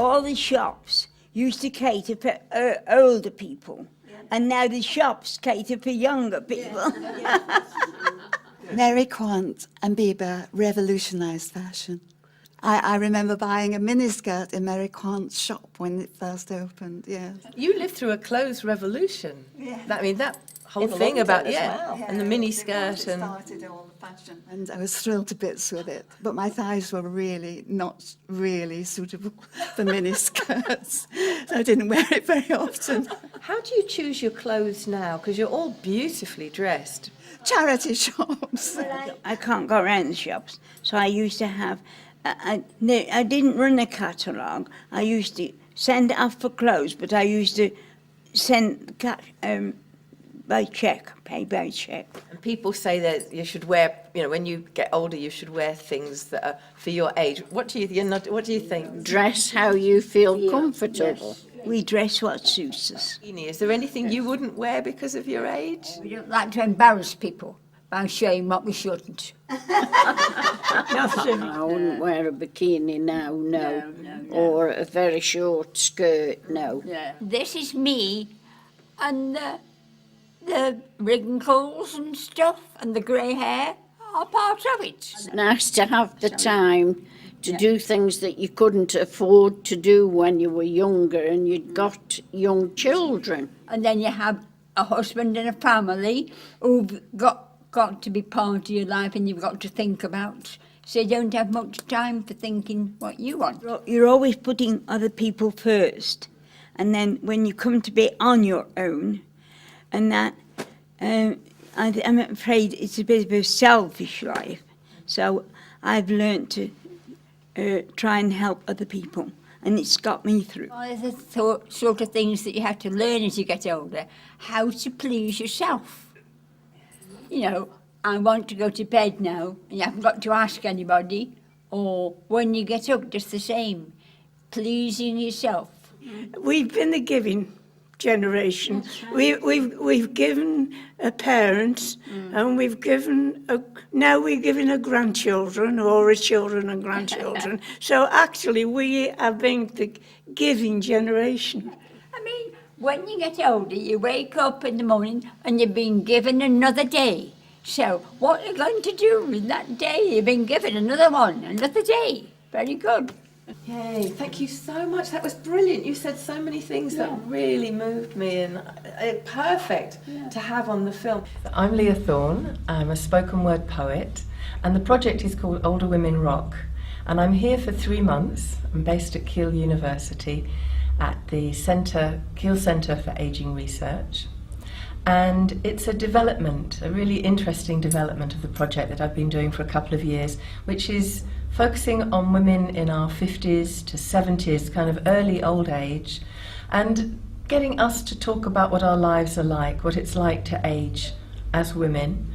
all the shops used to cater for older people, and now the shops cater for younger people. Mary Quant and Bieber revolutionised fashion. I remember buying a miniskirt in Mary Quant's shop when it first opened, yes. You lived through a clothes revolution. Yeah. That whole thing about, and the mini skirt and... started all the fashion. And I was thrilled to bits with it. But my thighs were really not really suitable for miniskirts. So I didn't wear it very often. How do you choose your clothes now? Because you're all beautifully dressed. Charity shops. I can't go around the shops, so I used to have... I didn't run a catalogue. I used to send off for clothes, but I used to send by cheque, pay by cheque. And people say that you should wear, when you get older, you should wear things that are for your age. What do you think? Dress how you feel comfortable. Yes. We dress what suits us. Is there anything you wouldn't wear because of your age? We don't like to embarrass people by showing what we shouldn't. I wouldn't wear a bikini now, no. Or a very short skirt, no. Yeah. This is me, and the wrinkles and stuff and the grey hair are part of it. It's nice to have the time to do things that you couldn't afford to do when you were younger and you'd got young children. And then you have a husband and a family who've got to be part of your life, and you've got to think about. So you don't have much time for thinking what you want. You're always putting other people first, and then when you come to be on your own, and that, I'm afraid it's a bit of a selfish life. So I've learned to try and help other people, and it's got me through. Well, there's the sort of things that you have to learn as you get older, how to please yourself. I want to go to bed now, and you haven't got to ask anybody, or when you get up, just the same, pleasing yourself. We've been a giving generation. Right. We've given a parent, and now we're giving a grandchildren or a children and grandchildren. So actually, we have been the giving generation. When you get older, you wake up in the morning and you've been given another day. So what are you going to do with that day? You've been given another one, another day. Very good. Yay, thank you so much. That was brilliant. You said so many things that really moved me, and perfect to have on the film. I'm Leah Thorne. I'm a spoken word poet, and the project is called Older Women Rock. And I'm here for 3 months. I'm based at Keele University, at the Keele Centre for Ageing Research. And it's a really interesting development of the project that I've been doing for a couple of years, which is focusing on women in our 50s to 70s, kind of early old age, and getting us to talk about what our lives are like, what it's like to age as women,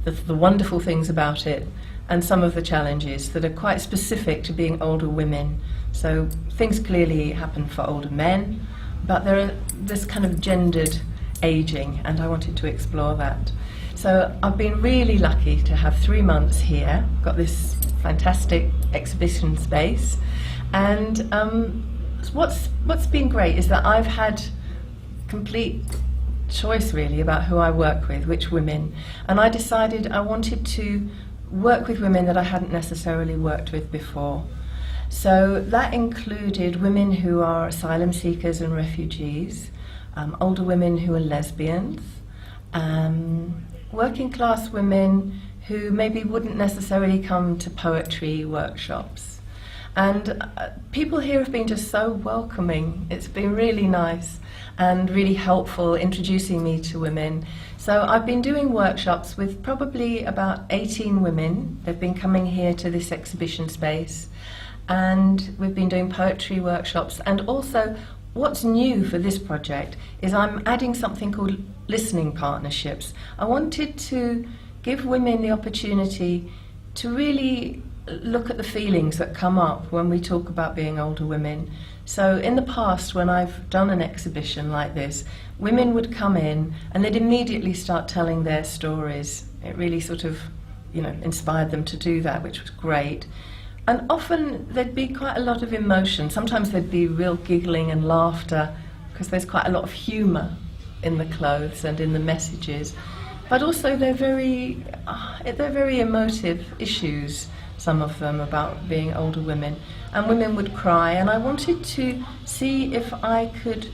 the wonderful things about it, and some of the challenges that are quite specific to being older women. So things clearly happen for older men, but there's kind of gendered aging, and I wanted to explore that. So I've been really lucky to have 3 months here, got this fantastic exhibition space, and what's been great is that I've had complete choice really about who I work with, which women, and I decided I wanted to work with women that I hadn't necessarily worked with before. So that included women who are asylum seekers and refugees, older women who are lesbians, working class women who maybe wouldn't necessarily come to poetry workshops. And people here have been just so welcoming. It's been really nice and really helpful introducing me to women. So I've been doing workshops with probably about 18 women. They've been coming here to this exhibition space, and we've been doing poetry workshops. And also, what's new for this project is I'm adding something called listening partnerships. I wanted to give women the opportunity to really look at the feelings that come up when we talk about being older women. So in the past, when I've done an exhibition like this, women would come in and they'd immediately start telling their stories. It really sort of, inspired them to do that, which was great. And often there'd be quite a lot of emotion. Sometimes there'd be real giggling and laughter, because there's quite a lot of humour in the clothes and in the messages. But also they're very emotive issues, some of them, about being older women. And women would cry, and I wanted to see if I could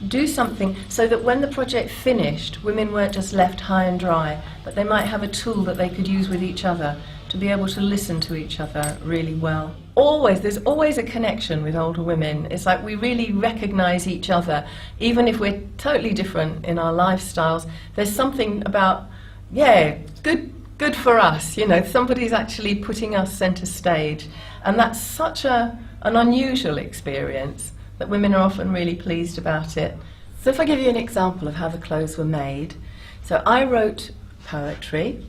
do something so that when the project finished, women weren't just left high and dry, but they might have a tool that they could use with each other to be able to listen to each other really well. There's always a connection with older women. It's like we really recognise each other, even if we're totally different in our lifestyles. There's something about, good for us, somebody's actually putting us centre stage. And that's such an unusual experience that women are often really pleased about it. So if I give you an example of how the clothes were made. So I wrote poetry,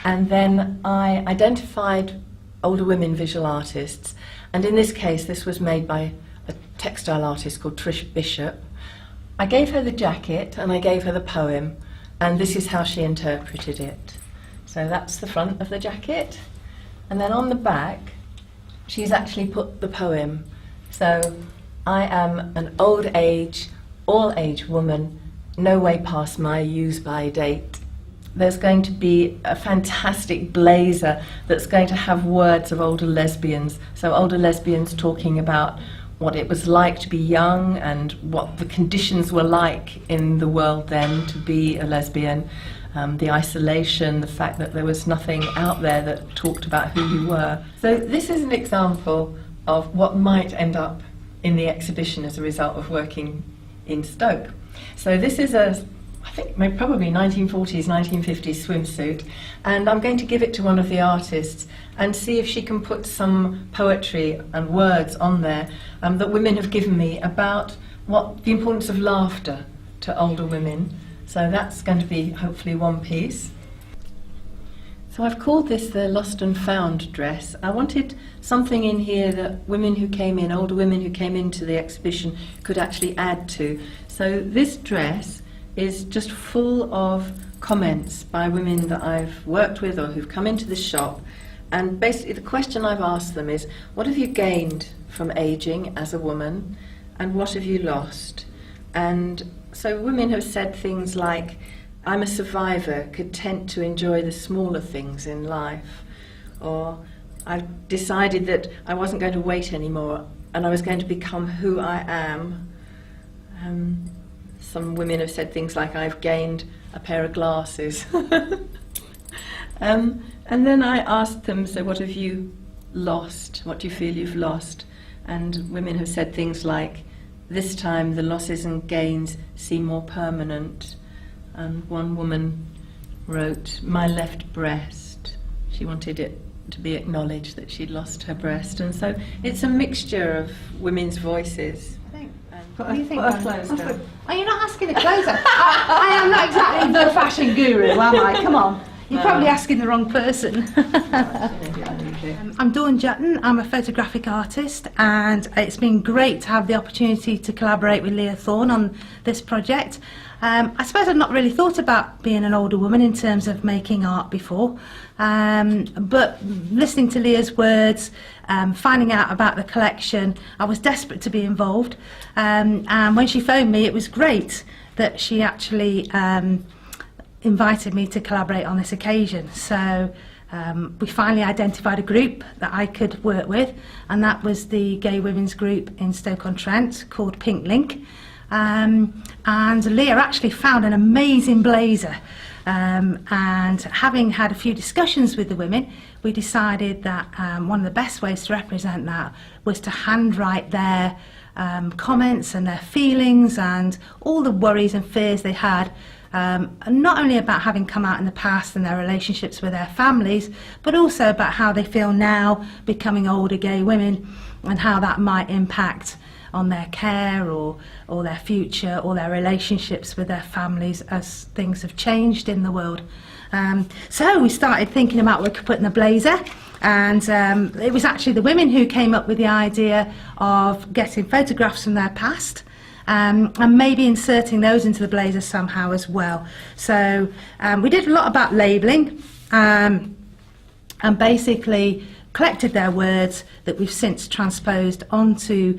and then I identified older women visual artists, and in this case this was made by a textile artist called Trish Bishop. I gave her the jacket and I gave her the poem, and this is how she interpreted it. So that's the front of the jacket, and then on the back she's actually put the poem. So, I am an old age, all age woman, no way past my use-by date. There's going to be a fantastic blazer that's going to have words of older lesbians. So older lesbians talking about what it was like to be young and what the conditions were like in the world then to be a lesbian. The isolation, the fact that there was nothing out there that talked about who you were. So this is an example of what might end up in the exhibition as a result of working in Stoke. So this is I think probably 1940s, 1950s swimsuit, and I'm going to give it to one of the artists and see if she can put some poetry and words on there that women have given me about the importance of laughter to older women. So that's going to be hopefully one piece. So I've called this the Lost and Found dress. I wanted something in here that older women who came into the exhibition could actually add to. So this dress is just full of comments by women that I've worked with or who've come into the shop, and basically the question I've asked them is, what have you gained from ageing as a woman, and what have you lost? And so women have said things like, I'm a survivor, content to enjoy the smaller things in life, or I've decided that I wasn't going to wait anymore and I was going to become who I am. Some women have said things like, I've gained a pair of glasses. And then I asked them, so what have you lost? What do you feel you've lost? And women have said things like, this time the losses and gains seem more permanent. And one woman wrote, my left breast. She wanted it to be acknowledged that she'd lost her breast. And so it's a mixture of women's voices. What do you think? Put her clothes down. Oh, you're not asking the clothes on. I am not exactly the fashion guru, am I? Come on. You're probably asking the wrong person. I'm Dawn Jutton. I'm a photographic artist, and it's been great to have the opportunity to collaborate with Leah Thorne on this project. I suppose I've not really thought about being an older woman in terms of making art before, but listening to Leah's words, finding out about the collection, I was desperate to be involved, and when she phoned me, it was great that she actually invited me to collaborate on this occasion. So we finally identified a group that I could work with, and that was the gay women's group in Stoke-on-Trent called Pink Link. And Leah actually found an amazing blazer, and having had a few discussions with the women, we decided that one of the best ways to represent that was to handwrite their comments and their feelings and all the worries and fears they had, not only about having come out in the past and their relationships with their families, but also about how they feel now becoming older gay women and how that might impact on their care or their future or their relationships with their families as things have changed in the world. So we started thinking about what we could put in the blazer, and it was actually the women who came up with the idea of getting photographs from their past and maybe inserting those into the blazer somehow as well. So we did a lot about labelling, and basically collected their words that we've since transposed onto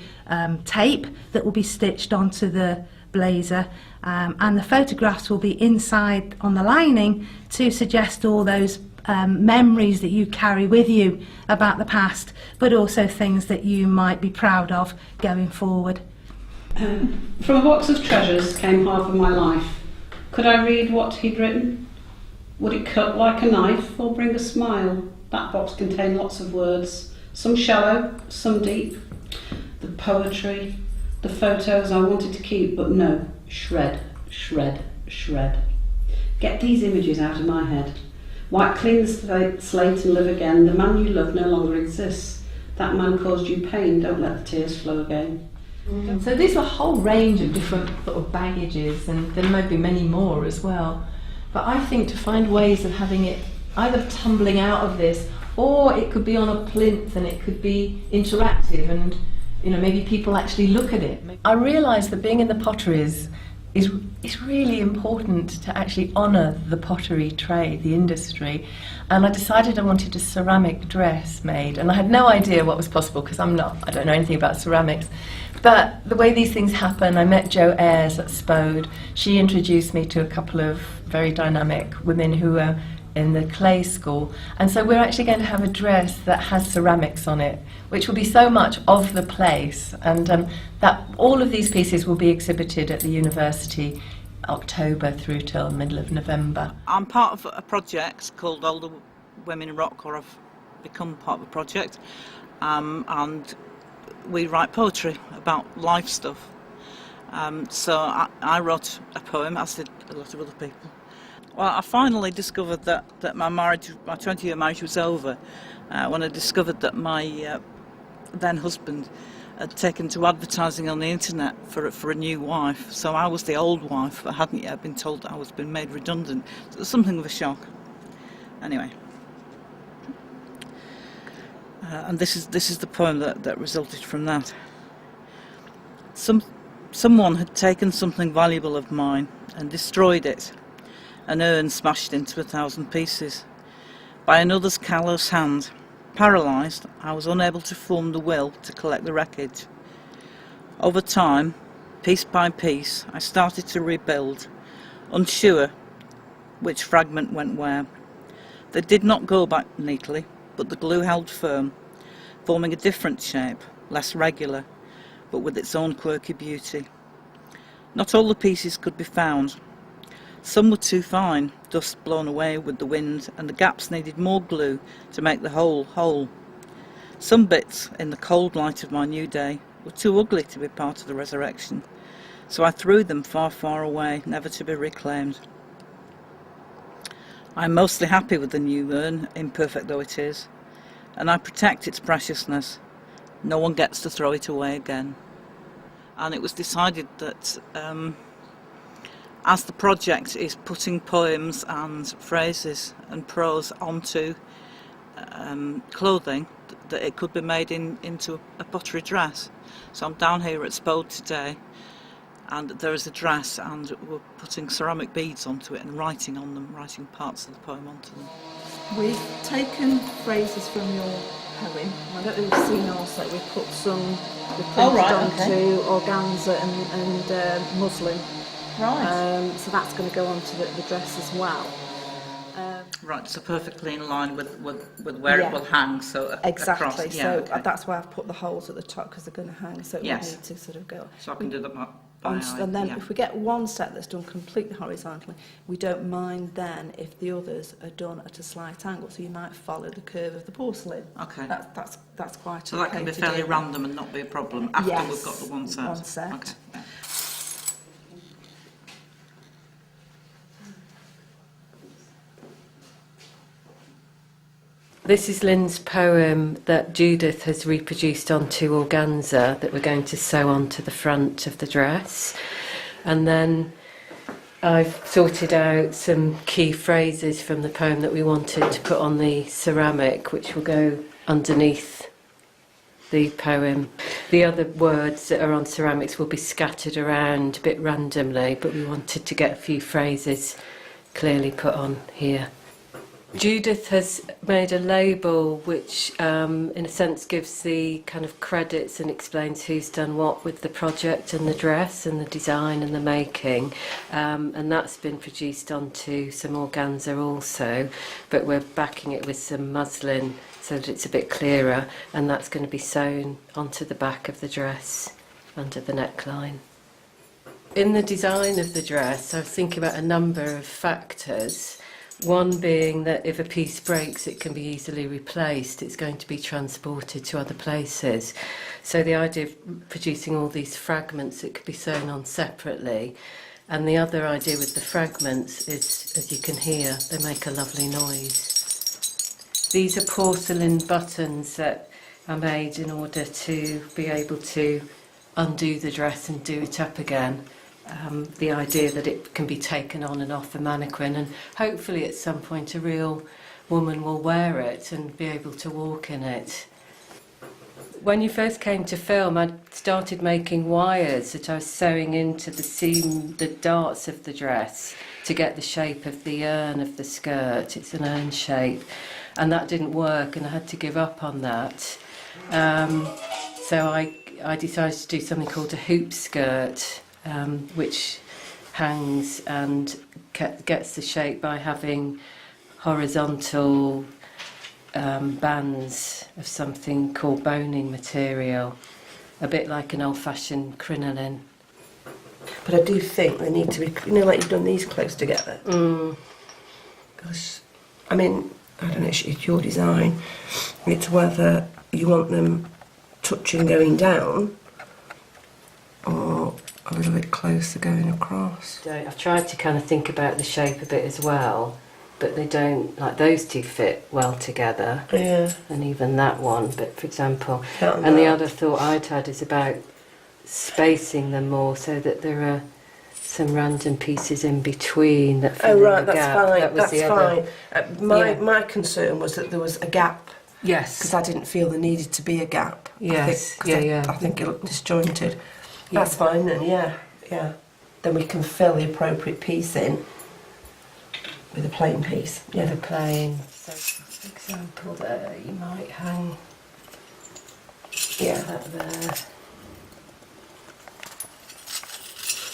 tape that will be stitched onto the blazer, and the photographs will be inside on the lining to suggest all those memories that you carry with you about the past, but also things that you might be proud of going forward. From a box of treasures came half of my life. Could I read what he'd written? Would it cut like a knife or bring a smile? That box contained lots of words, some shallow, some deep. The poetry, the photos I wanted to keep, but no, shred, shred, shred. Get these images out of my head. Wipe clean the slate and live again. The man you love no longer exists. That man caused you pain, don't let the tears flow again. So these were a whole range of different sort of baggages, and there might be many more as well. But I think to find ways of having it either tumbling out of this, or it could be on a plinth and it could be interactive, and maybe people actually look at it. I realised that being in the potteries is really important to actually honour the pottery trade, the industry. And I decided I wanted a ceramic dress made, and I had no idea what was possible because I don't know anything about ceramics. But the way these things happen, I met Jo Ayres at Spode. She introduced me to a couple of very dynamic women who are in the clay school. And so we're actually going to have a dress that has ceramics on it, which will be so much of the place. And that all of these pieces will be exhibited at the university October through till middle of November. I'm part of a project called Older Women in Rock, or I've become part of a project, and we write poetry about life stuff. So I wrote a poem, as did a lot of other people. Well, I finally discovered that my 20-year marriage was over when I discovered that my then husband had taken to advertising on the internet for a new wife. So I was the old wife, but hadn't yet been told that I was being made redundant. So it was something of a shock. Anyway. And this is the poem that resulted from that. Someone had taken something valuable of mine and destroyed it, an urn smashed into 1,000 pieces. By another's callous hand, paralysed, I was unable to form the will to collect the wreckage. Over time, piece by piece, I started to rebuild, unsure which fragment went where. They did not go back neatly, but the glue held firm, forming a different shape, less regular, but with its own quirky beauty. Not all the pieces could be found. Some were too fine, dust blown away with the wind, and the gaps needed more glue to make the whole whole. Some bits, in the cold light of my new day, were too ugly to be part of the resurrection, so I threw them far, far away, never to be reclaimed. I am mostly happy with the new urn, imperfect though it is, and I protect its preciousness. No one gets to throw it away again. And it was decided that as the project is putting poems and phrases and prose onto clothing, that it could be made into a pottery dress. So I'm down here at Spode today, and there is a dress, and we're putting ceramic beads onto it and writing on them, writing parts of the poem onto them. We've taken phrases from your poem. I don't know if you've seen also, we put some, we printed onto organza and muslin. Right. So that's going to go onto the dress as well. Right, so perfectly in line with where it will hang, so exactly. Across. Yeah, so okay. that's why I've put the holes at the top, because they're going to hang, so it will need to sort of go. So I can do that by eye. And then if we get one set that's done completely horizontally, we don't mind then if the others are done at a slight angle, so you might follow the curve of the porcelain. Okay. That's quite so that can be fairly random and not be a problem after we've got the one set. One set. Okay. Yeah. This is Lynn's poem that Judith has reproduced onto organza that we're going to sew onto the front of the dress. And then I've sorted out some key phrases from the poem that we wanted to put on the ceramic, which will go underneath the poem. The other words that are on ceramics will be scattered around a bit randomly, but we wanted to get a few phrases clearly put on here. Judith has made a label which, in a sense, gives the kind of credits and explains who's done what with the project and the dress and the design and the making. And that's been produced onto some organza also, but we're backing it with some muslin so that it's a bit clearer, and that's going to be sewn onto the back of the dress under the neckline. In the design of the dress, I was thinking about a number of factors. One being that if a piece breaks, it can be easily replaced. It's going to be transported to other places. So the idea of producing all these fragments that could be sewn on separately. And the other idea with the fragments is, as you can hear, they make a lovely noise. These are porcelain buttons that are made in order to be able to undo the dress and do it up again. The idea that it can be taken on and off a mannequin, and hopefully at some point a real woman will wear it and be able to walk in it. When you first came to film, I started making wires that I was sewing into the seam, the darts of the dress to get the shape of the urn of the skirt. It's an urn shape, and that didn't work, and I had to give up on that. So I decided to do something called a hoop skirt, which hangs and gets the shape by having horizontal bands of something called boning material, a bit like an old-fashioned crinoline. But I do think they need to be, you know, like you've done these close together. Because, I mean, I don't know, it's your design. It's whether you want them touching going down or a little bit closer going across. I've tried to kind of think about the shape a bit as well, but they don't, like those two fit well together. Yeah. And even that one, but for example. Can't And the know. other thought I'd had is about spacing them more so that there are some random pieces in between that fill Oh in right, the that's gap. fine. That was That's the other. fine. Yeah. My concern was that there was a gap. Yes. Because I didn't feel there needed to be a gap. Yes, I think it looked disjointed. That's fine then, yeah. Then we can fill the appropriate piece in with a plain piece. Yeah, the plain. So, for example, there you might hang that there.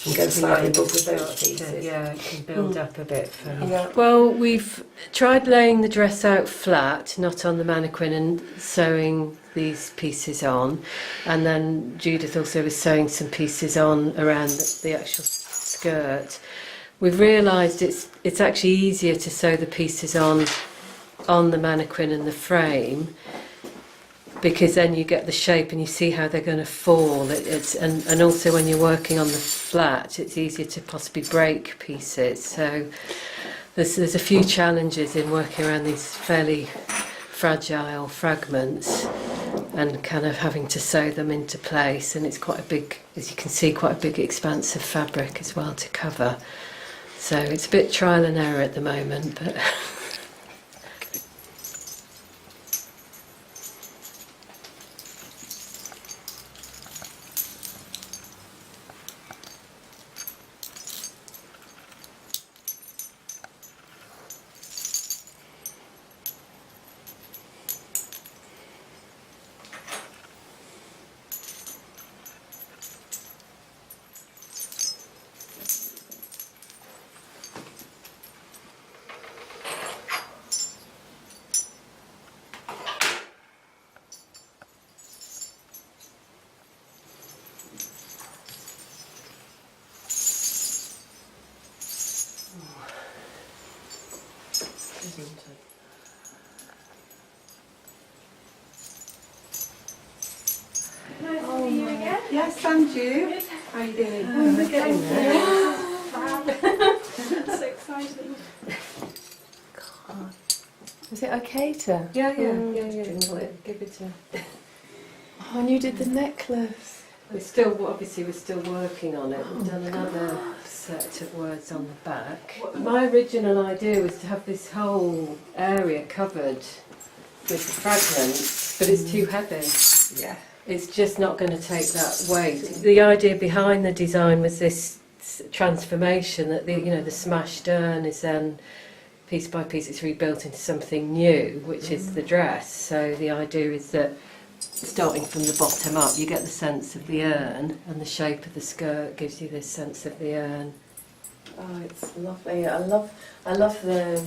And go slightly above with those Start to- pieces. Yeah, it can build up a bit for. Yeah. Well, we've tried laying the dress out flat, not on the mannequin, and sewing these pieces on, and then Judith also was sewing some pieces on around the actual skirt. We've realised it's actually easier to sew the pieces on the mannequin and the frame, because then you get the shape and you see how they're going to fall. And also when you're working on the flat, it's easier to possibly break pieces. So there's a few challenges in working around these fairly fragile fragments and kind of having to sew them into place. And it's quite a big, as you can see, quite a big expanse of fabric as well to cover. So it's a bit trial and error at the moment, but Yes, and you. How are you doing? We're getting there. So exciting. is it okay to? Yeah. Give it a. Oh, and you did the necklace. We're still, obviously, we're still working on it. We've done another set of words on the back. My original idea was to have this whole area covered with the fragments, but it's too heavy. Yeah. It's just not going to take that weight. The idea behind the design was this transformation that the smashed urn is then piece by piece it's rebuilt into something new, which is the dress. So the idea is that starting from the bottom up, you get the sense of the urn, and the shape of the skirt gives you this sense of the urn. Oh, it's lovely. I love the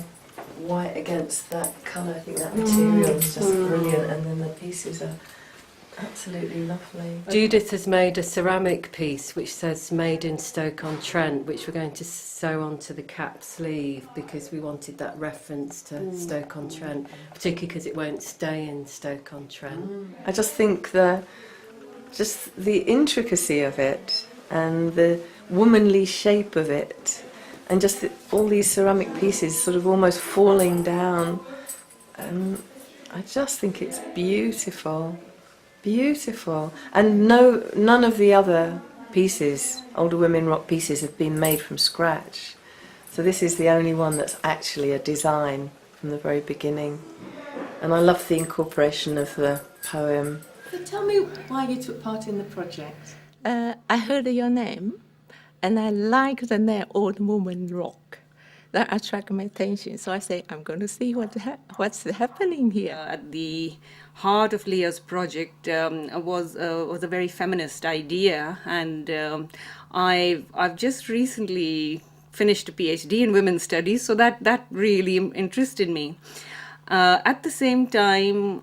white against that colour. I think that material is just brilliant, and then the pieces are absolutely lovely. Judith has made a ceramic piece which says "Made in Stoke-on-Trent," which we're going to sew onto the cap sleeve because we wanted that reference to Stoke-on-Trent, particularly because it won't stay in Stoke-on-Trent. I just think the intricacy of it and the womanly shape of it, and just all these ceramic pieces sort of almost falling down. I just think it's beautiful. Beautiful. And none of the other pieces, older women rock pieces, have been made from scratch. So this is the only one that's actually a design from the very beginning. And I love the incorporation of the poem. So tell me why you took part in the project. I heard your name, and I like the name Old Woman Rock. That attracted my attention. So I say, I'm going to see what's happening here. At the heart of Leah's project was a very feminist idea, and I've just recently finished a PhD in women's studies, so that really interested me. At the same time,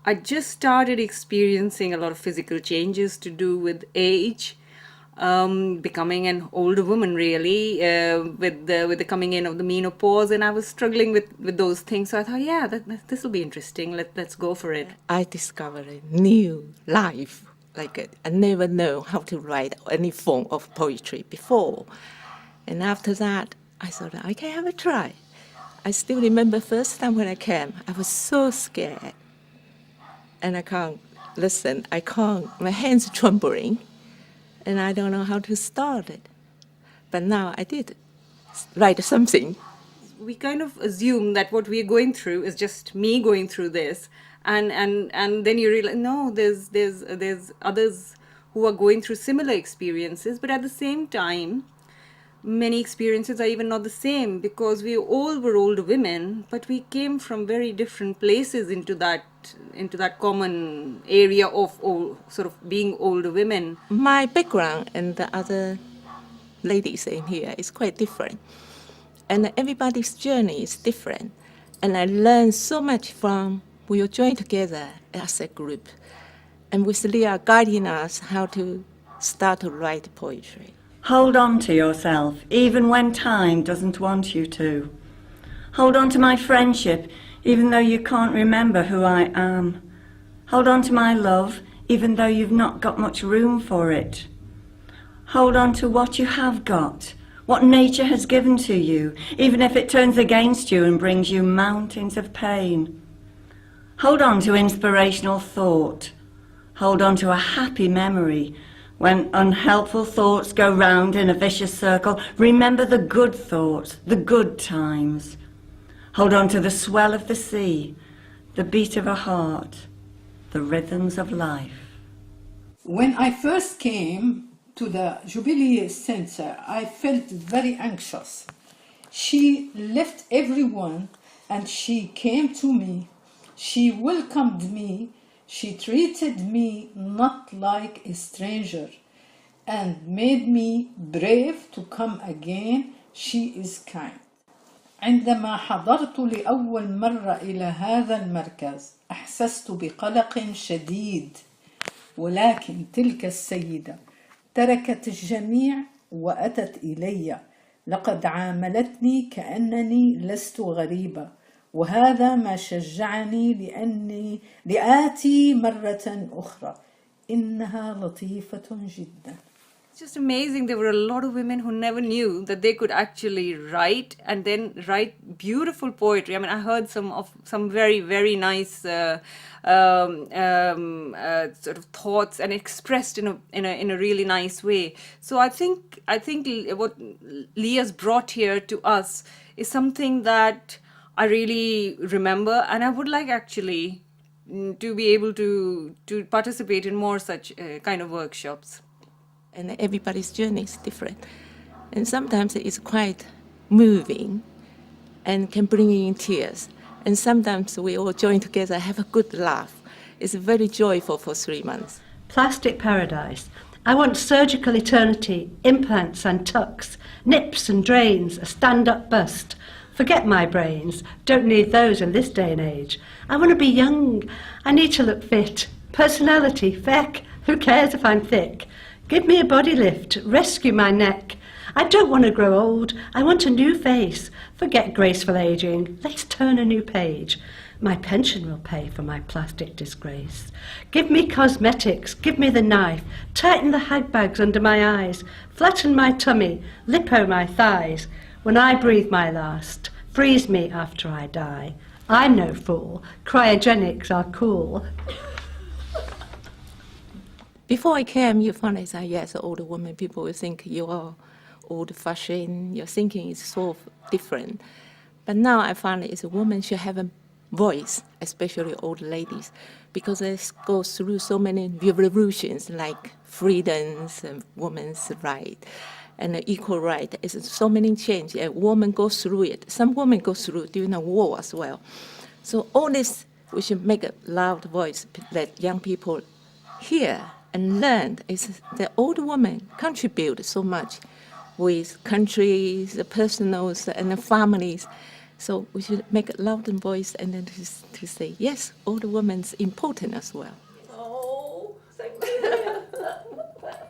I just started experiencing a lot of physical changes to do with age. Becoming an older woman, really, with the coming in of the menopause, and I was struggling with those things. So I thought, yeah, this will be interesting. Let's go for it. I discovered a new life. I never know how to write any form of poetry before, and after that, I thought I can have a try. I still remember first time when I came, I was so scared, and I can't listen. My hands trembling. And I don't know how to start it. But now I did write something. We kind of assume that what we're going through is just me going through this. And then you realize, no, there's others who are going through similar experiences. But at the same time, many experiences are even not the same, because we all were older women, but we came from very different places into that common area of sort of being older women. My background and the other ladies in here is quite different. And everybody's journey is different. And I learned so much from, we were joined together as a group. And with Leah guiding us how to start to write poetry. Hold on to yourself, even when time doesn't want you to. Hold on to my friendship, even though you can't remember who I am. Hold on to my love, even though you've not got much room for it. Hold on to what you have got, what nature has given to you, even if it turns against you and brings you mountains of pain. Hold on to inspirational thought. Hold on to a happy memory. When unhelpful thoughts go round in a vicious circle, remember the good thoughts, the good times. Hold on to the swell of the sea, the beat of a heart, the rhythms of life. When I first came to the Jubilee Center, I felt very anxious. She left everyone and she came to me. She welcomed me. She treated me not like a stranger and made me brave to come again. She is kind. عندما حضرت لأول مرة إلى هذا المركز أحسست بقلق شديد، ولكن تلك السيدة تركت الجميع وأتت إلي. لقد عاملتني كأنني لست غريبة، وهذا ما شجعني لآتي مرة أخرى. إنها لطيفة جدا. It's just amazing. There were a lot of women who never knew that they could actually write and then write beautiful poetry. I mean, I heard some very, very nice sort of thoughts and expressed in a really nice way. So I think what Leah's brought here to us is something that I really remember, and I would like actually to be able to participate in more such kind of workshops. And everybody's journey is different. And sometimes it's quite moving and can bring in tears. And sometimes we all join together, have a good laugh. It's very joyful for 3 months. Plastic paradise. I want surgical eternity, implants and tucks, nips and drains, a stand-up bust. Forget my brains, don't need those in this day and age. I want to be young, I need to look fit. Personality, feck, who cares if I'm thick? Give me a body lift, rescue my neck. I don't want to grow old, I want a new face. Forget graceful ageing, let's turn a new page. My pension will pay for my plastic disgrace. Give me cosmetics, give me the knife, tighten the handbags under my eyes, flatten my tummy, lipo my thighs. When I breathe my last, freeze me after I die. I'm no fool, cryogenics are cool. Before I came, you found out, yes, older woman, people will think you are old-fashioned, your thinking is so different. But now I find it's a woman should have a voice, especially old ladies, because they go through so many revolutions like freedoms and women's right and equal right. It's so many changes. A woman goes through it. Some women go through during the war as well. So all this, we should make a loud voice, let young people hear and learn. Is the old women contribute so much with countries, the personals, and the families. So we should make a loud voice and then to say, yes, older women's important as well. Oh, thank you.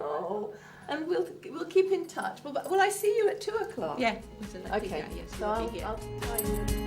Oh, and we'll keep in touch. Will I see you at 2:00? Yeah. Okay. Yes, So I'll try you.